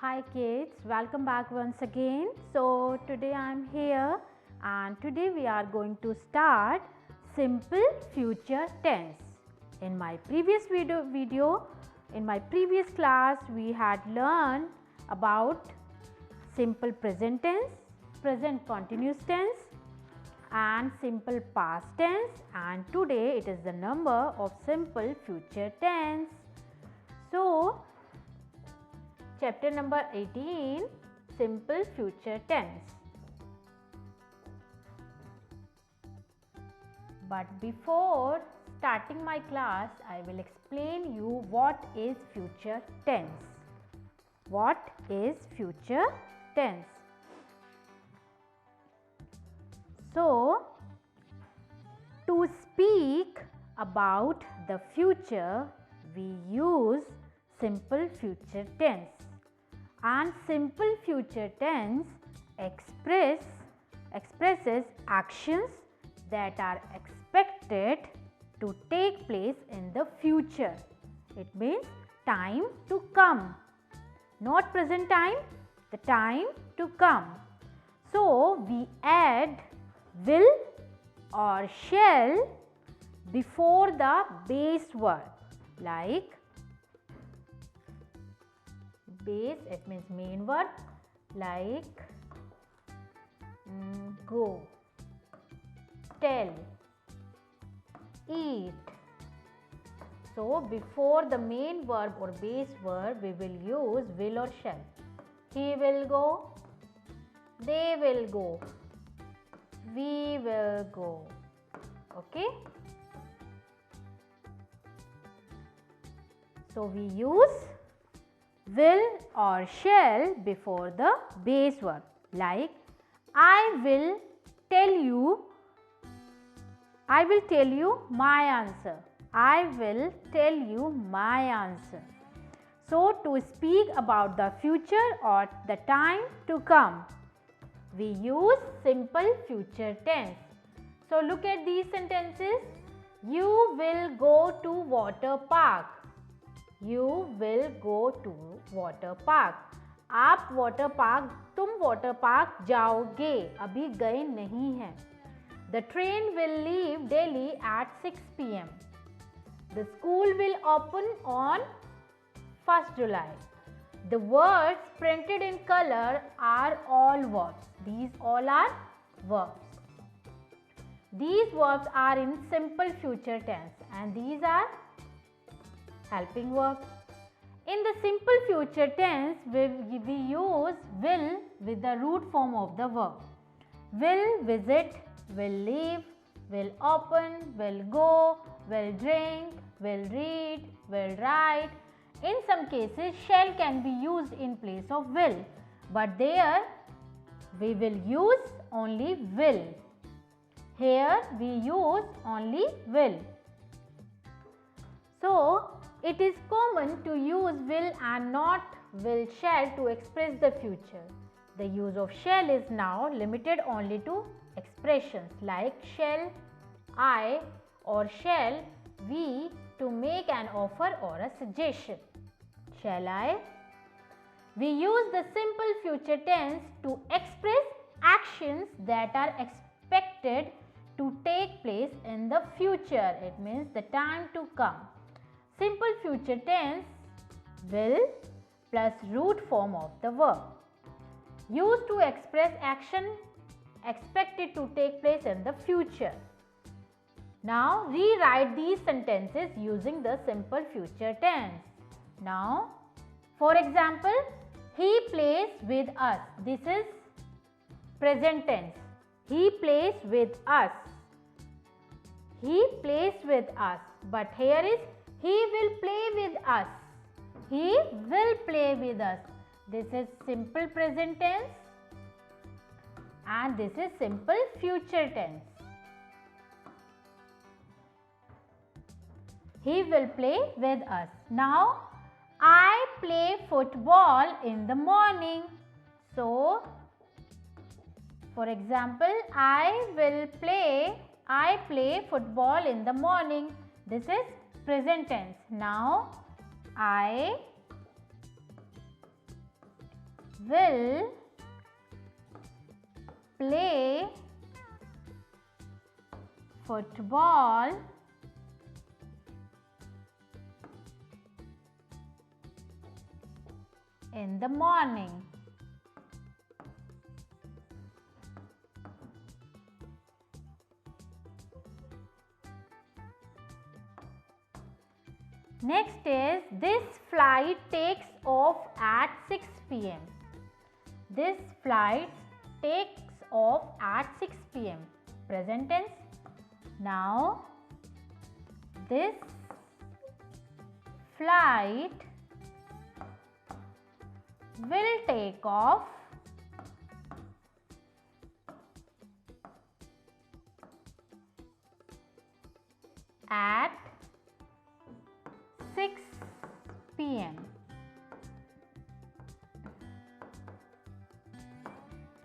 Hi kids, welcome back once again. So today I am here and today we are going to start simple future tense. In my previous in my previous class we had learned about simple present tense, present continuous tense and simple past tense, and today it is the number of simple future tense. So chapter number 18, simple future tense. But before starting my class, I will explain you what is future tense. What is future tense? So, to speak about the future, we use simple future tense. And simple future tense expresses actions that are expected to take place in the future. It means time to come, not present time, the time to come. So we add will or shall before the base verb, like base, it means main verb, like go, tell, eat. So before the main verb or base verb we will use will or shall. He will go, they will go, we will go. Okay. So we use will or shall before the base verb, like I will tell you my answer. I will tell you my answer. So to speak about the future or the time to come, we use simple future tense. So look at these sentences. You will go to water park. You will go to water park. आप water park, तुम water park जाओगे, अभी गए नहीं हैं. The train will leave Delhi at 6 p.m. The school will open on 1st July. The words printed in color are all verbs. These all are verbs. These verbs are in simple future tense and these are helping verbs. In the simple future tense, we use will with the root form of the verb. Will visit, will leave, will open, will go, will drink, will read, will write. In some cases, shall can be used in place of will, but there we will use only will. Here we use only will. So, it is common to use will and not will shall to express the future. The use of shall is now limited only to expressions like shall I or shall we to make an offer or a suggestion. Shall I? We use the simple future tense to express actions that are expected to take place in the future. It means the time to come. Simple future tense will plus root form of the verb, used to express action expected to take place in the future. Now rewrite these sentences using the simple future tense. Now for example, he plays with us. This is present tense. He plays with us. He plays with us. But here is he will play with us. He will play with us. This is simple present tense and this is simple future tense. He will play with us. Now, I play football in the morning. So, for example, I play football in the morning. This is present tense. Now, I will play football in the morning. Next is, this flight takes off at 6 p.m. This flight takes off at 6 p.m. Present tense. Now, this flight will take off at 6 p.m.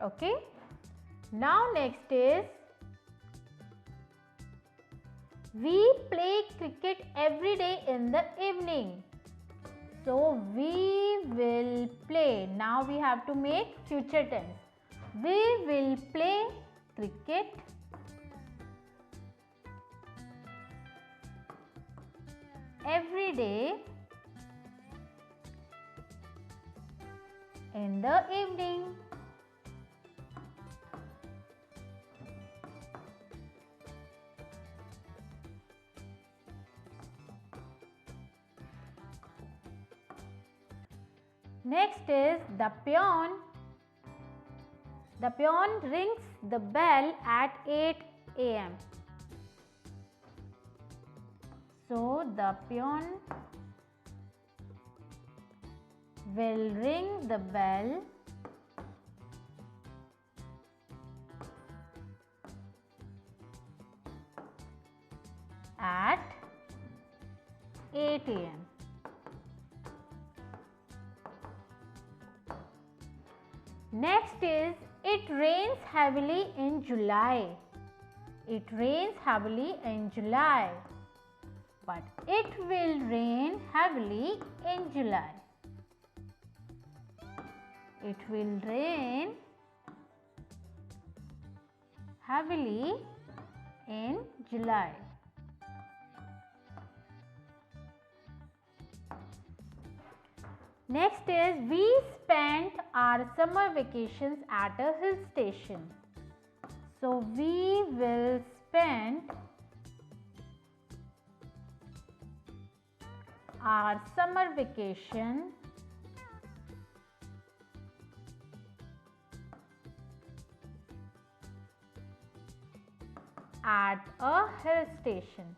Okay. Now next is, we play cricket every day in the evening. So we will play. Now we have to make future tense. We will play cricket every day in the evening. Next is the peon. The peon rings the bell at 8 a.m. So the peon will ring the bell at 8 a.m. Next is, it rains heavily in July. It rains heavily in July. But it will rain heavily in July. It will rain heavily in July. Next is, we spent our summer vacations at a hill station. So we will spend our summer vacation at a hill station.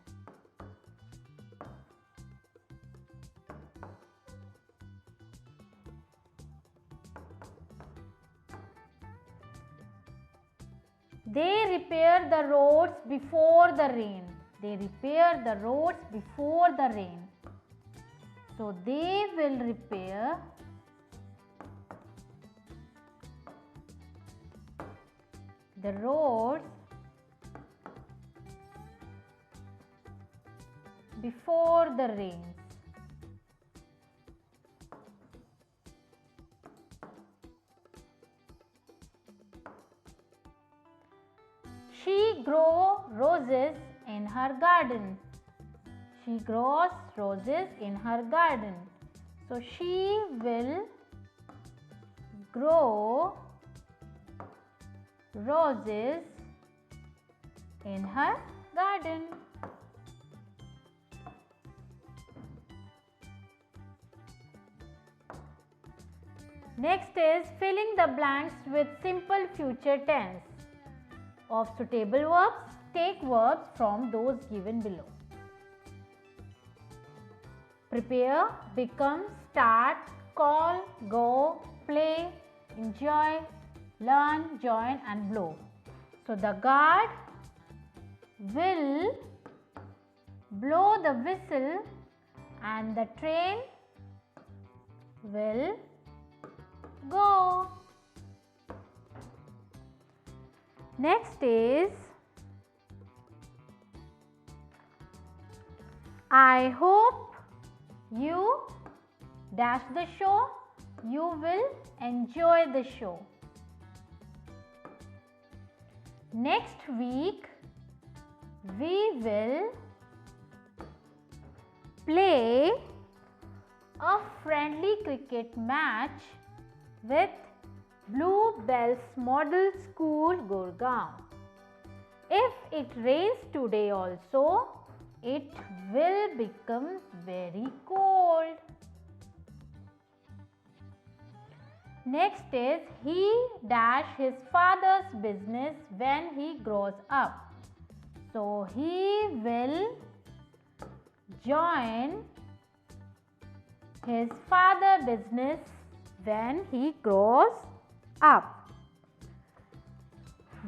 They repair the roads before the rain. They repair the roads before the rain. So they will repair the roads before the rains. She grows roses in her garden. She grows roses in her garden. So she will grow roses in her garden. Next is filling the blanks with simple future tense. Of suitable verbs, take verbs from those given below. Prepare, become, start, call, go, play, enjoy, learn, join and blow. So the guard will blow the whistle and the train will go. Next is, I hope you dash the show you will enjoy the show. Next week, we will play a friendly cricket match with Bluebells Model School, Gurgaon. If it rains today also, it will become very cold. Next is he dash his father's business when he grows up. So he will join his father's business when he grows up.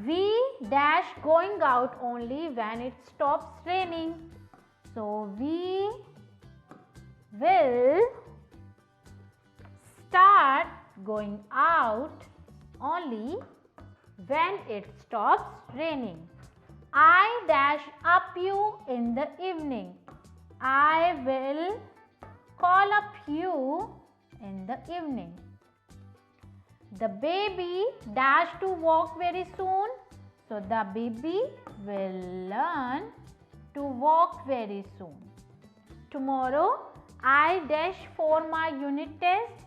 We dash going out only when it stops raining. So we will start going out only when it stops raining. I dash up you in the evening. I will call up you in the evening. The baby dash to walk very soon. So the baby will learn to walk very soon. Tomorrow I dash for my unit test.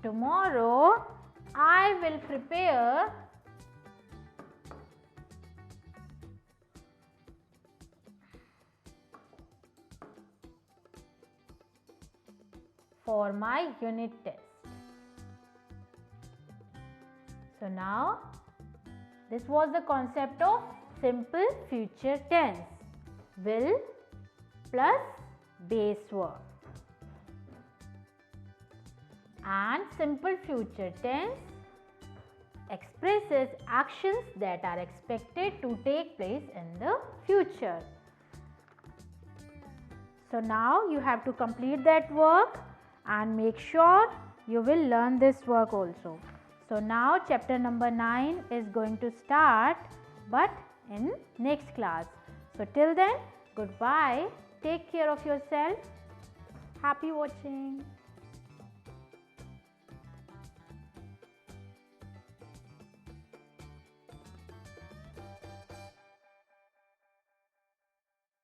Tomorrow I will prepare for my unit test. So now this was the concept of simple future tense. Will plus base verb. And simple future tense expresses actions that are expected to take place in the future. So now you have to complete that work and make sure you will learn this work also. So now chapter number 9 is going to start, but in next class. So till then, goodbye. Take care of yourself. Happy watching.